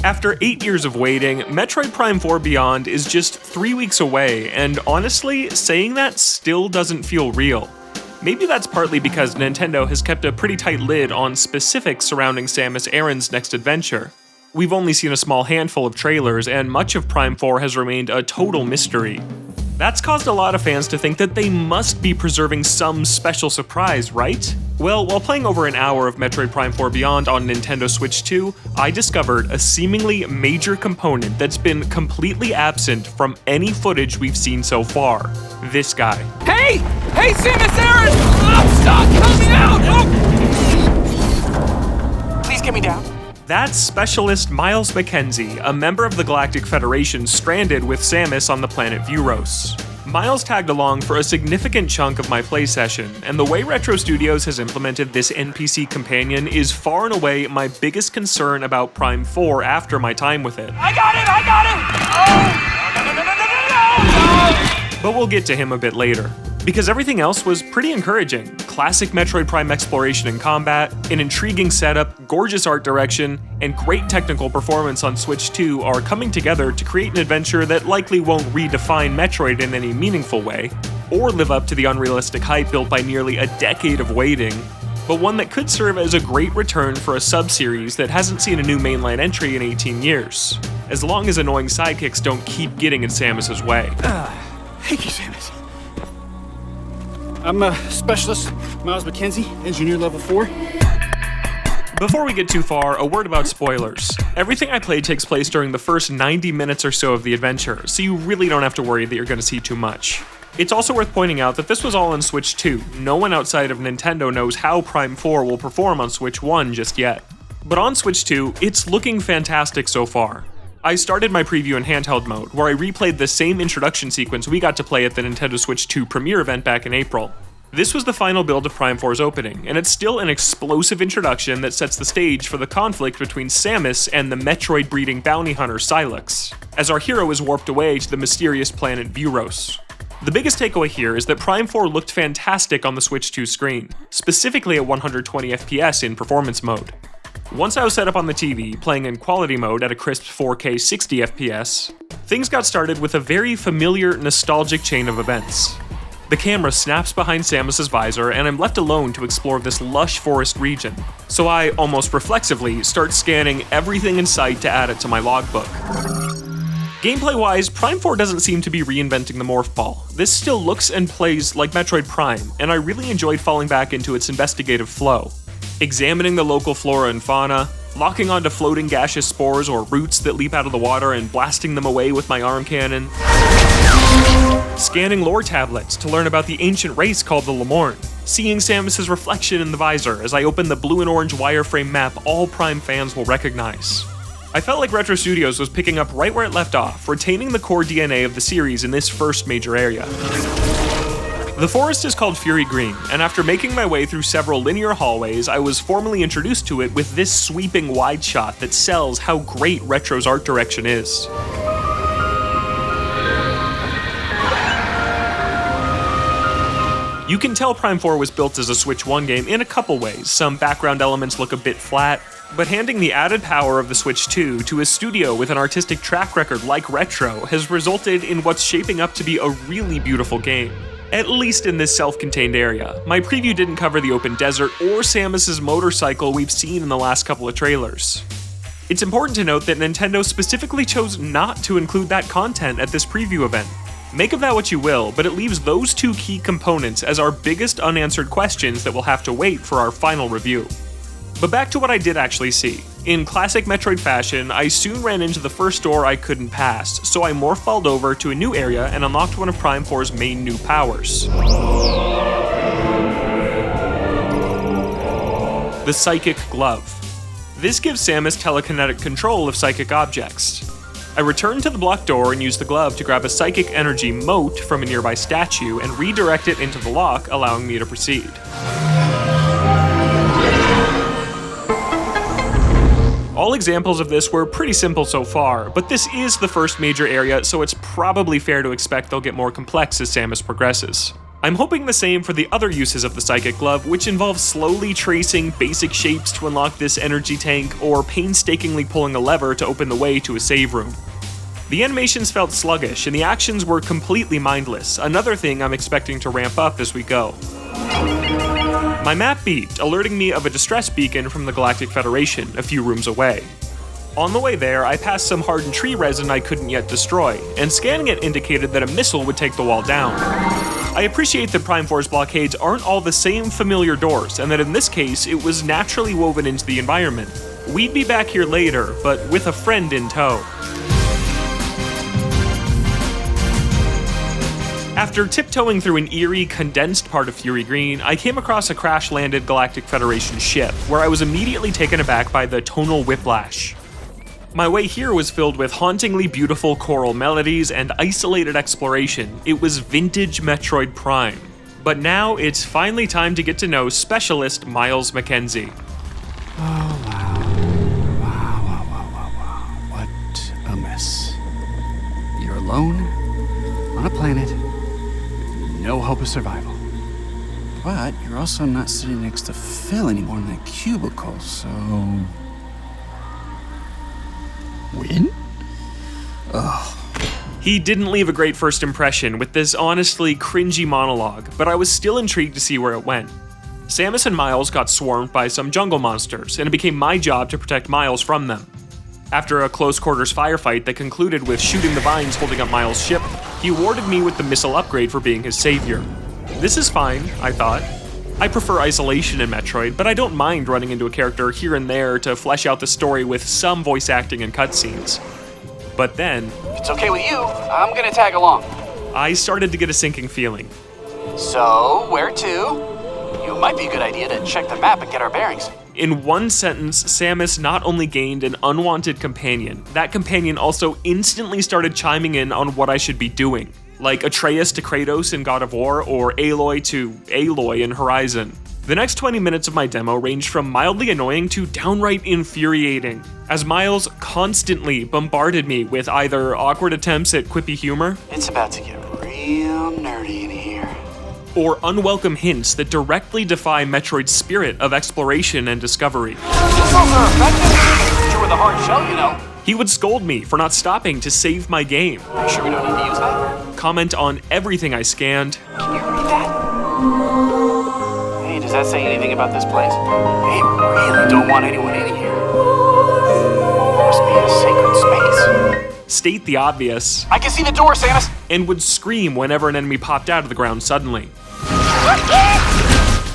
After 8 years of waiting, Metroid Prime 4 Beyond is just 3 weeks away, and honestly, saying that still doesn't feel real. Maybe that's partly because Nintendo has kept a pretty tight lid on specifics surrounding Samus Aran's next adventure. We've only seen a small handful of trailers, and much of Prime 4 has remained a total mystery. That's caused a lot of fans to think that they must be preserving some special surprise, right? Well, while playing over an hour of Metroid Prime 4 Beyond on Nintendo Switch 2, I discovered a seemingly major component that's been completely absent from any footage we've seen so far. This guy. Hey! Hey, Samus Aran! I'm stuck! Help me out! Oh! Please get me down. That's Specialist Miles McKenzie, a member of the Galactic Federation stranded with Samus on the planet Vuros. Miles tagged along for a significant chunk of my play session, and the way Retro Studios has implemented this NPC companion is far and away my biggest concern about Prime 4 after my time with it. I got him! Oh! No! But we'll get to him a bit later. Because everything else was pretty encouraging. Classic Metroid Prime exploration and combat, an intriguing setup, gorgeous art direction, and great technical performance on Switch 2 are coming together to create an adventure that likely won't redefine Metroid in any meaningful way, or live up to the unrealistic hype built by nearly a decade of waiting, but one that could serve as a great return for a sub-series that hasn't seen a new mainline entry in 18 years, as long as annoying sidekicks don't keep getting in Samus's way. Thank you, Samus. I'm a Specialist Miles McKenzie, Engineer Level 4. Before we get too far, a word about spoilers. Everything I play takes place during the first 90 minutes or so of the adventure, so you really don't have to worry that you're going to see too much. It's also worth pointing out that this was all on Switch 2. No one outside of Nintendo knows how Prime 4 will perform on Switch 1 just yet. But on Switch 2, it's looking fantastic so far. I started my preview in handheld mode, where I replayed the same introduction sequence we got to play at the Nintendo Switch 2 premiere event back in April. This was the final build of Prime 4's opening, and it's still an explosive introduction that sets the stage for the conflict between Samus and the Metroid-breeding bounty hunter Sidekicks, as our hero is warped away to the mysterious planet Vuros. The biggest takeaway here is that Prime 4 looked fantastic on the Switch 2 screen, specifically at 120 FPS in performance mode. Once I was set up on the TV, playing in quality mode at a crisp 4K 60 FPS, things got started with a very familiar, nostalgic chain of events. The camera snaps behind Samus's visor, and I'm left alone to explore this lush forest region, so I, almost reflexively, start scanning everything in sight to add it to my logbook. Gameplay-wise, Prime 4 doesn't seem to be reinventing the morph ball. This still looks and plays like Metroid Prime, and I really enjoyed falling back into its investigative flow. Examining the local flora and fauna, locking onto floating gaseous spores or roots that leap out of the water and blasting them away with my arm cannon. Scanning lore tablets to learn about the ancient race called the Lemorn. Seeing Samus's reflection in the visor as I open the blue and orange wireframe map all Prime fans will recognize. I felt like Retro Studios was picking up right where it left off, retaining the core DNA of the series in this first major area. The forest is called Fury Green, and after making my way through several linear hallways, I was formally introduced to it with this sweeping wide shot that sells how great Retro's art direction is. You can tell Prime 4 was built as a Switch 1 game in a couple ways. Some background elements look a bit flat, but handing the added power of the Switch 2 to a studio with an artistic track record like Retro has resulted in what's shaping up to be a really beautiful game. At least in this self-contained area. My preview didn't cover the open desert or Samus's motorcycle we've seen in the last couple of trailers. It's important to note that Nintendo specifically chose not to include that content at this preview event. Make of that what you will, but it leaves those two key components as our biggest unanswered questions that will have to wait for our final review. But back to what I did actually see. In classic Metroid fashion, I soon ran into the first door I couldn't pass, so I morphed over to a new area and unlocked one of Prime 4's main new powers. The Psychic Glove. This gives Samus telekinetic control of psychic objects. I returned to the blocked door and used the glove to grab a psychic energy mote from a nearby statue and redirect it into the lock, allowing me to proceed. All examples of this were pretty simple so far, but this is the first major area, so it's probably fair to expect they'll get more complex as Samus progresses. I'm hoping the same for the other uses of the Psychic Glove, which involve slowly tracing basic shapes to unlock this energy tank, or painstakingly pulling a lever to open the way to a save room. The animations felt sluggish, and the actions were completely mindless, another thing I'm expecting to ramp up as we go. My map beeped, alerting me of a distress beacon from the Galactic Federation, a few rooms away. On the way there, I passed some hardened tree resin I couldn't yet destroy, and scanning it indicated that a missile would take the wall down. I appreciate that Prime 4's blockades aren't all the same familiar doors, and that in this case, it was naturally woven into the environment. We'd be back here later, but with a friend in tow. After tiptoeing through an eerie, condensed part of Fury Green, I came across a crash-landed Galactic Federation ship, where I was immediately taken aback by the tonal whiplash. My way here was filled with hauntingly beautiful choral melodies and isolated exploration. It was vintage Metroid Prime. But now it's finally time to get to know Specialist Miles McKenzie. Oh, wow. Wow. What a mess. You're alone, on a planet, with no hope of survival. But you're also not sitting next to Phil anymore in that cubicle, so... Win? Ugh. He didn't leave a great first impression with this honestly cringy monologue, but I was still intrigued to see where it went. Samus and Miles got swarmed by some jungle monsters, and it became my job to protect Miles from them. After a close-quarters firefight that concluded with shooting the vines holding up Miles' ship, he awarded me with the missile upgrade for being his savior. This is fine, I thought. I prefer isolation in Metroid, but I don't mind running into a character here and there to flesh out the story with some voice acting and cutscenes. But then... If it's okay with you, I'm gonna tag along. I started to get a sinking feeling. So, where to? It might be a good idea to check the map and get our bearings. In one sentence, Samus not only gained an unwanted companion, that companion also instantly started chiming in on what I should be doing. Like Atreus to Kratos in God of War, or Aloy to Aloy in Horizon. The next 20 minutes of my demo ranged from mildly annoying to downright infuriating, as Miles constantly bombarded me with either awkward attempts at quippy humor, It's about to get real nerdy in here, or unwelcome hints that directly defy Metroid's spirit of exploration and discovery. Missiles are effective. True with a hard shell, you know. He would scold me for not stopping to save my game, Are you sure we don't need to use that? comment on everything I scanned, Can you read that? Hey, does that say anything about this place? They really don't want anyone in here. Must be a sacred space. state the obvious, I can see the door, Samus. and would scream whenever an enemy popped out of the ground suddenly.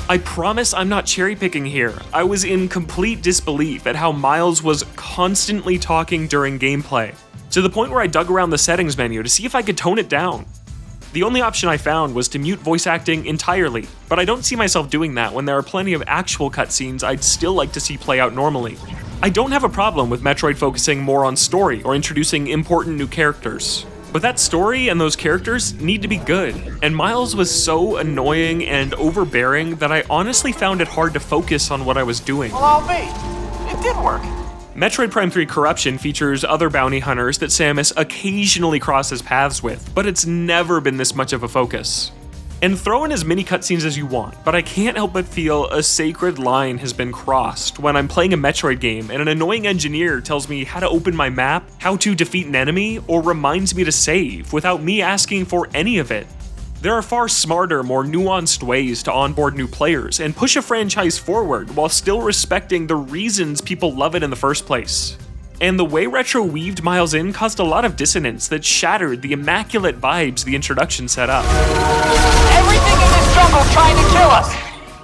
I promise I'm not cherry-picking here. I was in complete disbelief at how Miles was constantly talking during gameplay, to the point where I dug around the settings menu to see if I could tone it down. The only option I found was to mute voice acting entirely, but I don't see myself doing that when there are plenty of actual cutscenes I'd still like to see play out normally. I don't have a problem with Metroid focusing more on story or introducing important new characters. But that story and those characters need to be good, and Miles was so annoying and overbearing that I honestly found it hard to focus on what I was doing. Well, I'll be. It did work. Metroid Prime 3 Corruption features other bounty hunters that Samus occasionally crosses paths with, but it's never been this much of a focus. And throw in as many cutscenes as you want, but I can't help but feel a sacred line has been crossed when I'm playing a Metroid game and an annoying engineer tells me how to open my map, how to defeat an enemy, or reminds me to save without me asking for any of it. There are far smarter, more nuanced ways to onboard new players and push a franchise forward while still respecting the reasons people love it in the first place. And the way Retro weaved Miles in caused a lot of dissonance that shattered the immaculate vibes the introduction set up. Everything in this jungle trying to kill us.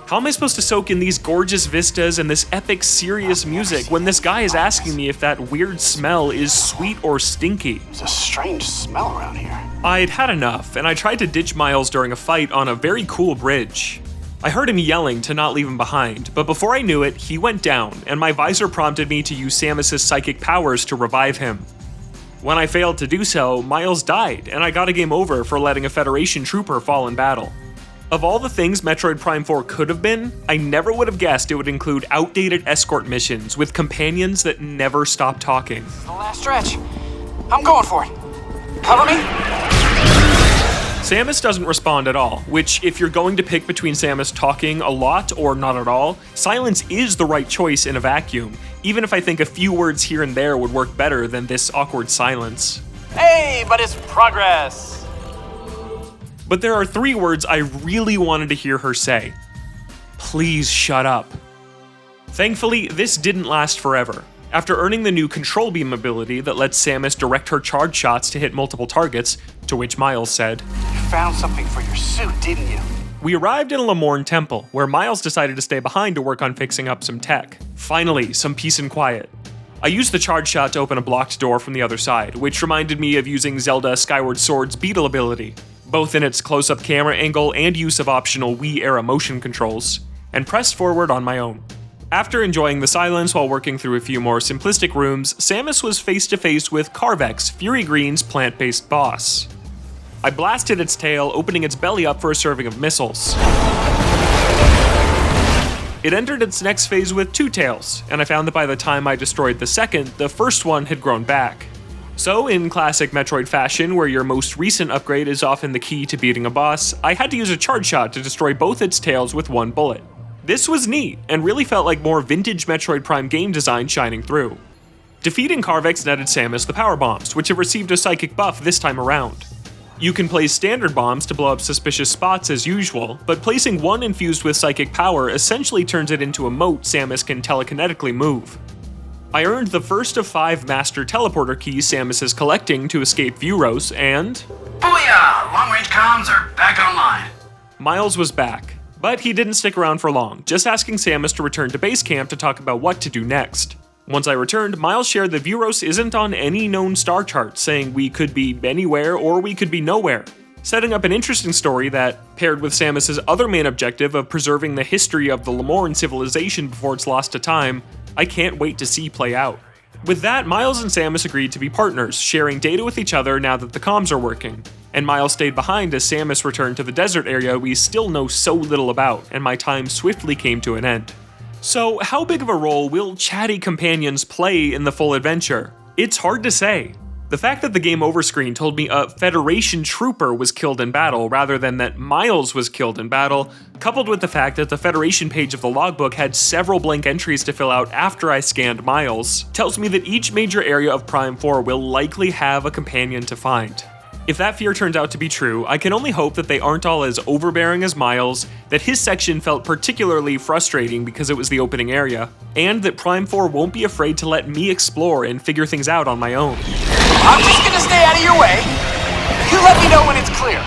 How am I supposed to soak in these gorgeous vistas and this epic, serious music when this guy is asking me if that weird smell is sweet or stinky? There's a strange smell around here. I'd had enough, and I tried to ditch Miles during a fight on a very cool bridge. I heard him yelling to not leave him behind, but before I knew it, he went down, and my visor prompted me to use Samus' psychic powers to revive him. When I failed to do so, Miles died, and I got a game over for letting a Federation trooper fall in battle. Of all the things Metroid Prime 4 could have been, I never would have guessed it would include outdated escort missions with companions that never stop talking. The last stretch. I'm going for it. Cover me. Samus doesn't respond at all, which, if you're going to pick between Samus talking a lot or not at all, silence is the right choice in a vacuum, even if I think a few words here and there would work better than this awkward silence. Hey, but it's progress! But there are 3 words I really wanted to hear her say. Please shut up. Thankfully, this didn't last forever. After earning the new control beam ability that lets Samus direct her charge shots to hit multiple targets, to which Miles said, You found something for your suit, didn't you? we arrived in a Lemorne temple, where Miles decided to stay behind to work on fixing up some tech. Finally, some peace and quiet. I used the charge shot to open a blocked door from the other side, which reminded me of using Zelda Skyward Sword's Beetle ability, both in its close-up camera angle and use of optional Wii-era motion controls, and pressed forward on my own. After enjoying the silence while working through a few more simplistic rooms, Samus was face to face with Carvex, Fury Green's plant-based boss. I blasted its tail, opening its belly up for a serving of missiles. It entered its next phase with 2 tails, and I found that by the time I destroyed the second, the first one had grown back. So, in classic Metroid fashion, where your most recent upgrade is often the key to beating a boss, I had to use a charge shot to destroy both its tails with 1 bullet. This was neat, and really felt like more vintage Metroid Prime game design shining through. Defeating Carvex netted Samus the power bombs, which have received a psychic buff this time around. You can place standard bombs to blow up suspicious spots as usual, but placing one infused with psychic power essentially turns it into a moat Samus can telekinetically move. I earned the first of 5 master teleporter keys Samus is collecting to escape Vuros, and Booyah! Long-range comms are back online. Miles was back. But he didn't stick around for long, just asking Samus to return to base camp to talk about what to do next. Once I returned, Miles shared that Vuros isn't on any known star chart, saying we could be anywhere or we could be nowhere, setting up an interesting story that, paired with Samus's other main objective of preserving the history of the Lemorne civilization before it's lost to time, I can't wait to see play out. With that, Miles and Samus agreed to be partners, sharing data with each other now that the comms are working. And Miles stayed behind as Samus returned to the desert area we still know so little about, and my time swiftly came to an end. So, how big of a role will chatty companions play in the full adventure? It's hard to say. The fact that the game over screen told me a Federation trooper was killed in battle rather than that Miles was killed in battle, coupled with the fact that the Federation page of the logbook had several blank entries to fill out after I scanned Miles, tells me that each major area of Prime 4 will likely have a companion to find. If that fear turns out to be true, I can only hope that they aren't all as overbearing as Miles, that his section felt particularly frustrating because it was the opening area, and that Prime 4 won't be afraid to let me explore and figure things out on my own. I'm just gonna stay out of your way. You let me know when it's clear.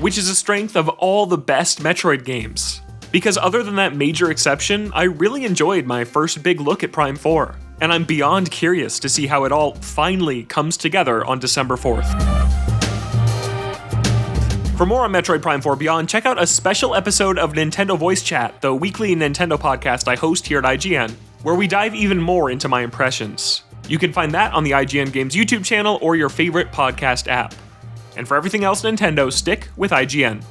Which is a strength of all the best Metroid games. Because other than that major exception, I really enjoyed my first big look at Prime 4, and I'm beyond curious to see how it all finally comes together on December 4th. For more on Metroid Prime 4 Beyond, check out a special episode of Nintendo Voice Chat, the weekly Nintendo podcast I host here at IGN, where we dive even more into my impressions. You can find that on the IGN Games YouTube channel or your favorite podcast app. And for everything else Nintendo, stick with IGN.